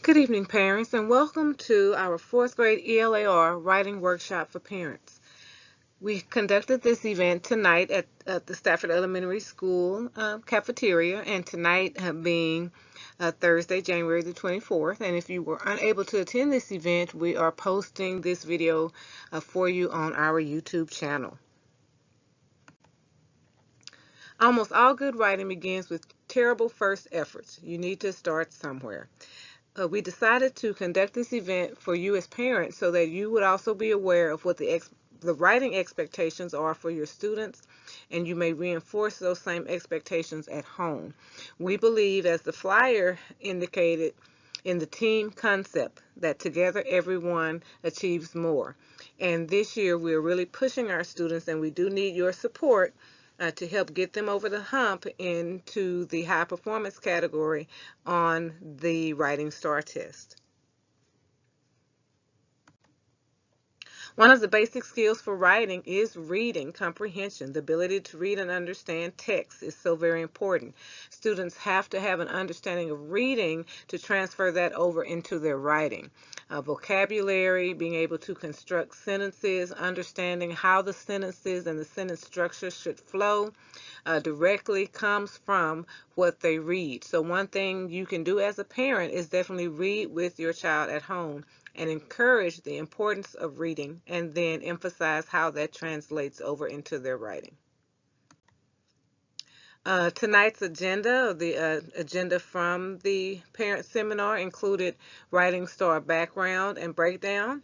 Good evening, parents, and welcome to our fourth grade ELAR writing workshop for parents. We conducted this event tonight at the Stafford Elementary School cafeteria, and tonight being Thursday, January the 24th. And if you were unable to attend this event, we are posting this video for you on our YouTube channel. Almost all good writing begins with terrible first efforts. You need to start somewhere. We decided to conduct this event for you as parents so that you would also be aware of what the writing expectations are for your students, and you may reinforce those same expectations at home. We believe, as the flyer indicated, in the team concept that together everyone achieves more. And this year we're really pushing our students, and we do need your support to help get them over the hump into the high performance category on the Writing STAAR test. One of the basic skills for writing is reading comprehension. The ability to read and understand text is so very important. Students have to have an understanding of reading to transfer that over into their writing. Vocabulary, being able to construct sentences, understanding how the sentences and the sentence structure should flow directly comes from what they read. So one thing you can do as a parent is definitely read with your child at home and encourage the importance of reading, and then emphasize how that translates over into their writing. Tonight's agenda, the agenda from the parent seminar, included Writing STAAR background and breakdown,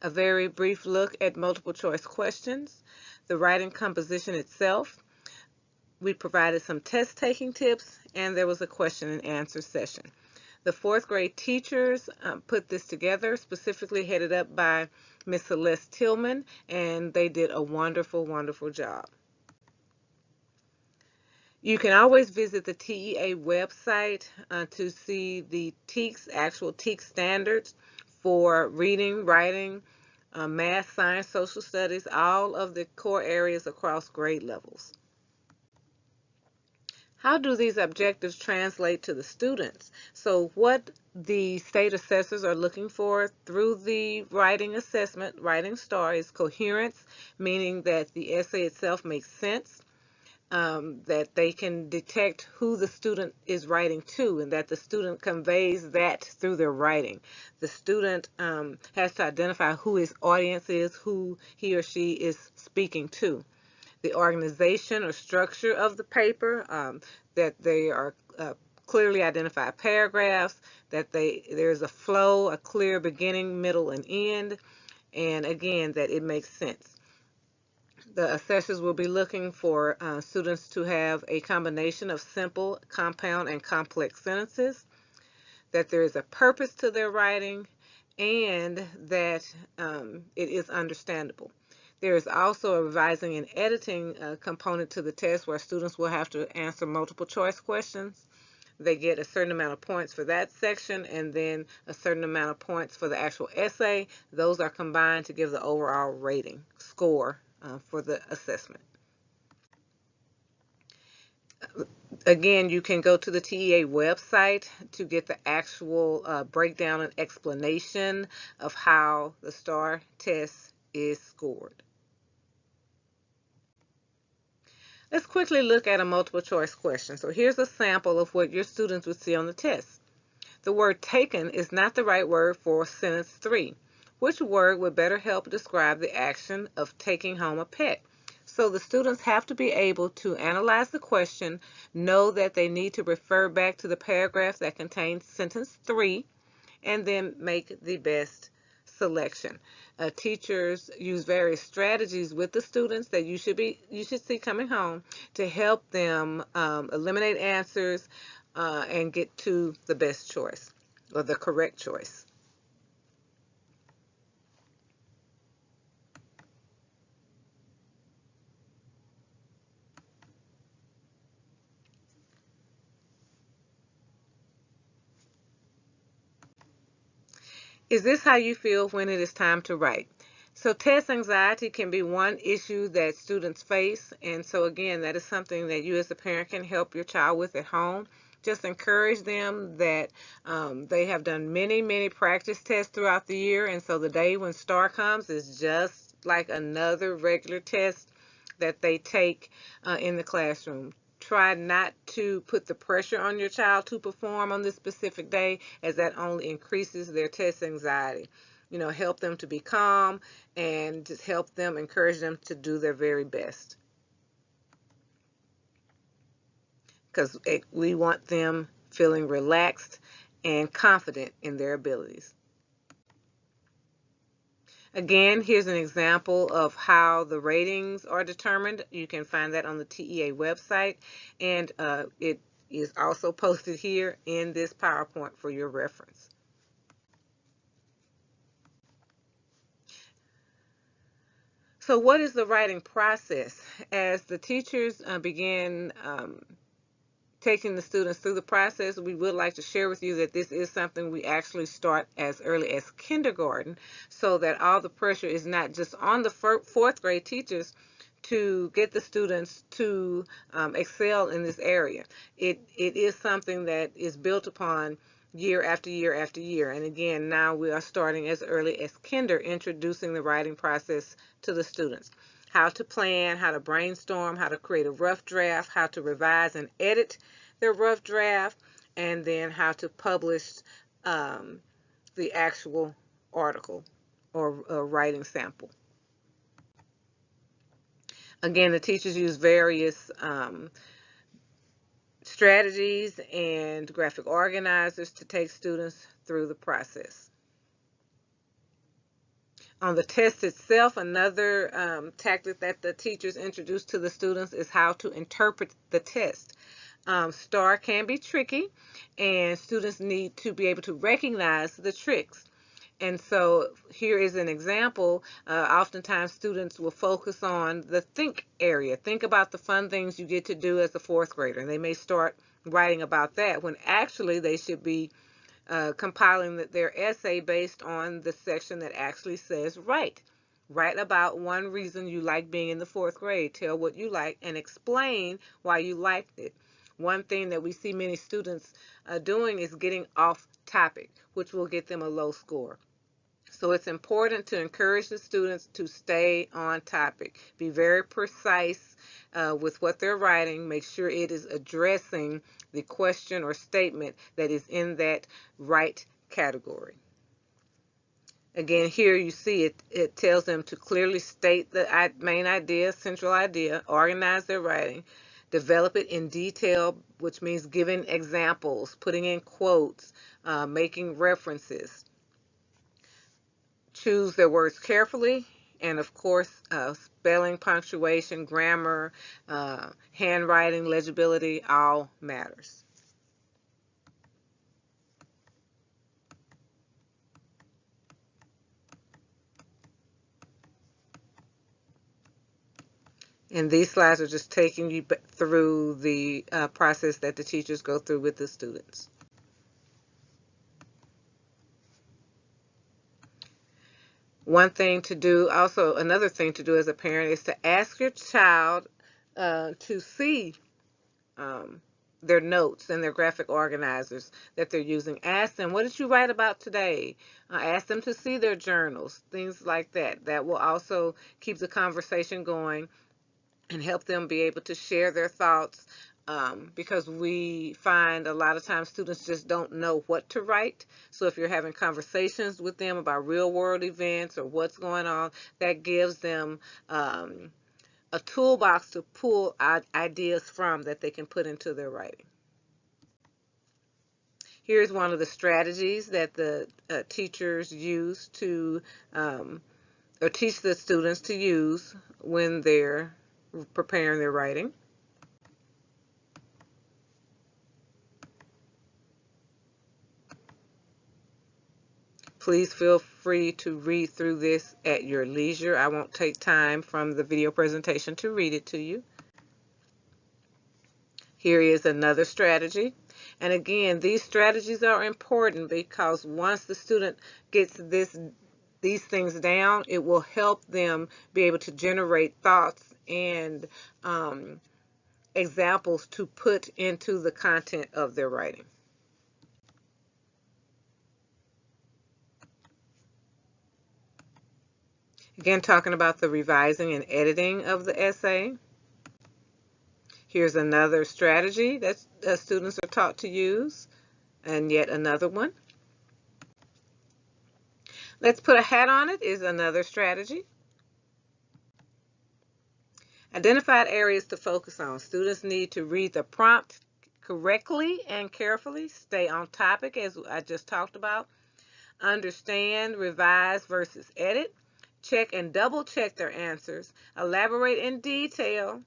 a very brief look at multiple choice questions, the writing composition itself. We provided some test taking tips, and there was a question and answer session. The fourth grade teachers put this together, specifically headed up by Miss Celeste Tillman, and they did a wonderful, wonderful job. You can always visit the TEA website to see the actual TEAC standards for reading, writing, math, science, social studies, all of the core areas across grade levels. How do these objectives translate to the students? So what the state assessors are looking for through the writing assessment, Writing STAAR, is coherence, meaning that the essay itself makes sense, that they can detect who the student is writing to, and that the student conveys that through their writing. The student has to identify who his audience is, who he or she is speaking to. The organization or structure of the paper, that they are clearly identified paragraphs, that there's a flow, a clear beginning, middle, and end, and again, that it makes sense. The assessors will be looking for students to have a combination of simple, compound, and complex sentences, that there is a purpose to their writing, and that it is understandable. There is also a revising and editing component to the test where students will have to answer multiple choice questions. They get a certain amount of points for that section, and then a certain amount of points for the actual essay. Those are combined to give the overall rating score for the assessment. Again, you can go to the TEA website to get the actual breakdown and explanation of how the STAAR test is scored. Let's quickly look at a multiple choice question. So here's a sample of what your students would see on the test. The word taken is not the right word for sentence 3. Which word would better help describe the action of taking home a pet? So the students have to be able to analyze the question, know that they need to refer back to the paragraph that contains sentence 3, and then make the best selection. Teachers use various strategies with the students that you should see coming home to help them eliminate answers and get to the best choice or the correct choice. Is this how you feel when it is time to write? So test anxiety can be one issue that students face, and so again, that is something that you as a parent can help your child with at home. Just encourage them that they have done many practice tests throughout the year, and so the day when STAAR comes is just like another regular test that they take in the classroom. Try not to put the pressure on your child to perform on this specific day, as that only increases their test anxiety. Help them to be calm and just help them, encourage them to do their very best. Because we want them feeling relaxed and confident in their abilities. Again, here's an example of how the ratings are determined. You can find that on the TEA website, and it is also posted here in this PowerPoint for your reference. So what is the writing process? As the teachers begin taking the students through the process, we would like to share with you that this is something we actually start as early as kindergarten, so that all the pressure is not just on the fourth grade teachers to get the students to excel in this area. It is something that is built upon year after year after year. And again, now we are starting as early as kinder, introducing the writing process to the students. How to plan, how to brainstorm, how to create a rough draft, how to revise and edit their rough draft, and then how to publish the actual article or writing sample. Again, the teachers use various strategies and graphic organizers to take students through the process. On the test itself, another tactic that the teachers introduce to the students is how to interpret the test. STAAR can be tricky, and students need to be able to recognize the tricks. And so here is an example. Oftentimes students will focus on the think area. Think about the fun things you get to do as a fourth grader. And they may start writing about that when actually they should be compiling their essay based on the section that actually says write. Write about one reason you like being in the fourth grade. Tell what you like and explain why you liked it. One thing that we see many students doing is getting off topic, which will get them a low score. So it's important to encourage the students to stay on topic. Be very precise with what they're writing. Make sure it is addressing the question or statement that is in that right category. Again, here you see it tells them to clearly state the main idea, central idea, organize their writing, develop it in detail, which means giving examples, putting in quotes, making references. Choose their words carefully, and of course, spelling, punctuation, grammar, handwriting, legibility, all matters. And these slides are just taking you through the process that the teachers go through with the students. One thing to do, also another thing to do as a parent, is to ask your child to see their notes and their graphic organizers that they're using. Ask them, what did you write about today? Ask them to see their journals, things like that. That will also keep the conversation going and help them be able to share their thoughts, because we find a lot of times students just don't know what to write. So if you're having conversations with them about real world events or what's going on, that gives them a toolbox to pull ideas from that they can put into their writing. Here's one of the strategies that the teachers use to, or teach the students to use when they're preparing their writing. Please feel free to read through this at your leisure. I won't take time from the video presentation to read it to you. Here is another strategy. And again, these strategies are important because once the student gets these things down, it will help them be able to generate thoughts and examples to put into the content of their writing. Again, talking about the revising and editing of the essay. Here's another strategy that students are taught to use, and yet another one. Let's put a hat on it is another strategy. Identified areas to focus on. Students need to read the prompt correctly and carefully, stay on topic as I just talked about, understand, revise versus edit, check and double check their answers, elaborate in detail,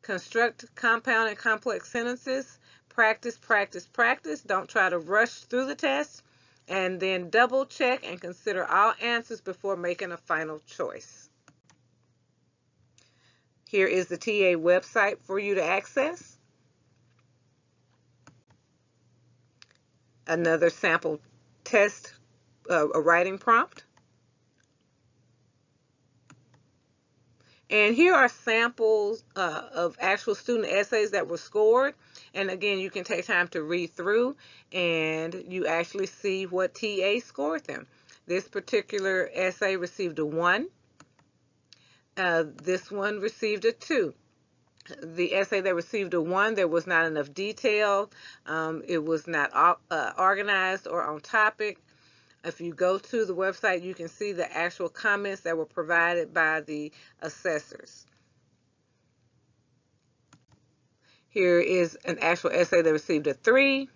construct compound and complex sentences, practice, practice, practice. Don't try to rush through the test, and then double check and consider all answers before making a final choice. Here is the TA website for you to access. Another sample test, a writing prompt. And here are samples of actual student essays that were scored. And again, you can take time to read through and you actually see what TA scored them. This particular essay received a 1. This one received a 2. The essay that received a 1, there was not enough detail. It was not organized or on topic. If you go to the website, you can see the actual comments that were provided by the assessors. Here is an actual essay that received a 3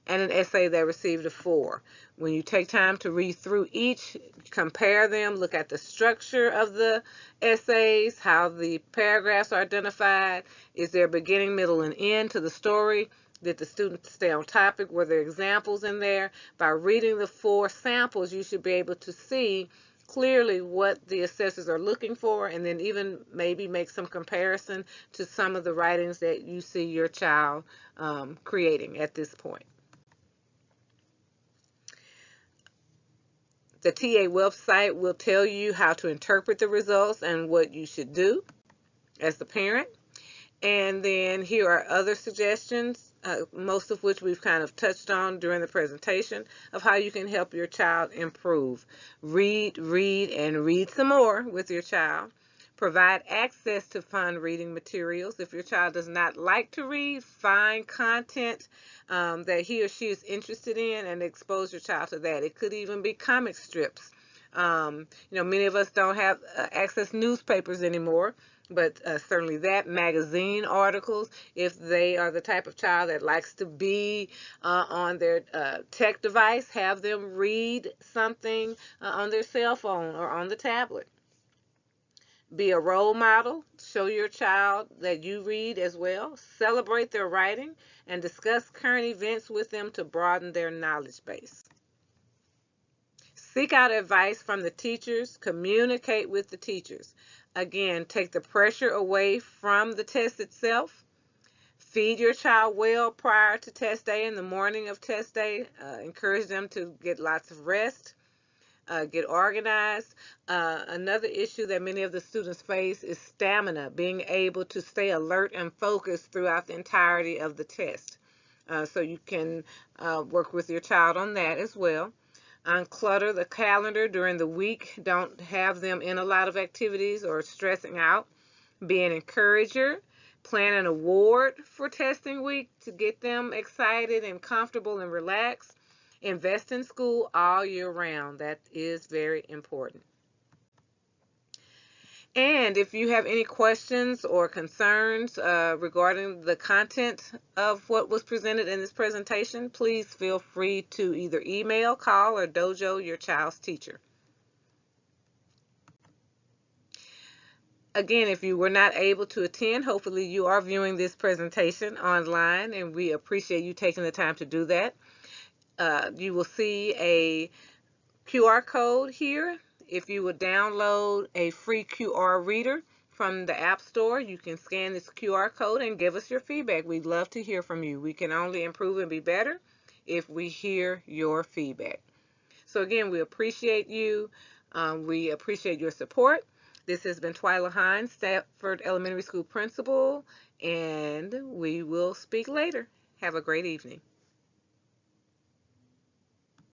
and an essay that received a 4. When you take time to read through each, compare them, look at the structure of the essays, how the paragraphs are identified. Is there a beginning, middle, and end to the story? Did the students stay on topic? Were there examples in there? By reading the 4 samples, you should be able to see clearly what the assessors are looking for, and then even maybe make some comparison to some of the writings that you see your child creating at this point. The TA website will tell you how to interpret the results and what you should do as the parent. And then here are other suggestions, most of which we've kind of touched on during the presentation, of how you can help your child improve. Read, and read some more with your child. Provide access to fun reading materials. If your child does not like to read, find content that he or she is interested in and expose your child to that. It could even be comic strips. Many of us don't have access newspapers anymore, but certainly that, magazine articles, if they are the type of child that likes to be on their tech device, have them read something on their cell phone or on the tablet. Be a role model. Show your child that you read as well. Celebrate their writing and discuss current events with them to broaden their knowledge base. Seek out advice from the teachers. Communicate with the teachers. Again, take the pressure away from the test itself. Feed your child well prior to test day and the morning of test day. Encourage them to get lots of rest. Get organized. Another issue that many of the students face is stamina, being able to stay alert and focused throughout the entirety of the test. So you can work with your child on that as well. Unclutter the calendar during the week. Don't have them in a lot of activities or stressing out. Be an encourager. Plan an award for testing week to get them excited and comfortable and relaxed. Invest in school all year round. That is very important. And if you have any questions or concerns regarding the content of what was presented in this presentation, please feel free to either email, call, or dojo your child's teacher. Again, if you were not able to attend, hopefully you are viewing this presentation online, and we appreciate you taking the time to do that. You will see a QR code here. If you would download a free QR reader from the App Store, you can scan this QR code and give us your feedback. We'd love to hear from you. We can only improve and be better if we hear your feedback. So again, we appreciate you. We appreciate your support. This has been Twyla Hines, Stafford Elementary School Principal, and we will speak later. Have a great evening.